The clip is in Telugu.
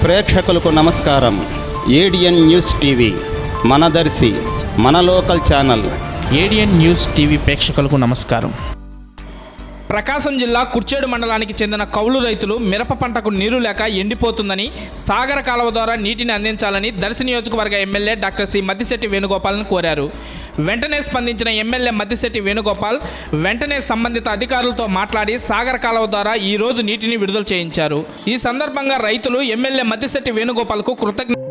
ప్రేక్షకులకు నమస్కారం. ఏడిఎన్ న్యూస్ టీవీ మనదర్శి మన local channel. ADN news TV ప్రేక్షకులకు నమస్కారం. ప్రకాశం జిల్లా కుర్చేడు మండలానికి చెందిన కౌలు రైతులు మిరప పంటకు నీరు లేక ఎండిపోతుందని, సాగర కాలువ ద్వారా నీటిని అందించాలని దర్శి నియోజకవర్గ ఎమ్మెల్యే డాక్టర్ సి మద్దిశెట్టి వేణుగోపాల్ను కోరారు. వెంటనే స్పందించిన ఎమ్మెల్యే మద్దిశెట్టి వేణుగోపాల్ వెంటనే సంబంధిత అధికారులతో మాట్లాడి సాగర కాలువ ద్వారా ఈ రోజు నీటిని విడుదల చేయించారు. ఈ సందర్భంగా రైతులు ఎమ్మెల్యే మద్దిశెట్టి వేణుగోపాల్కు కృతజ్ఞత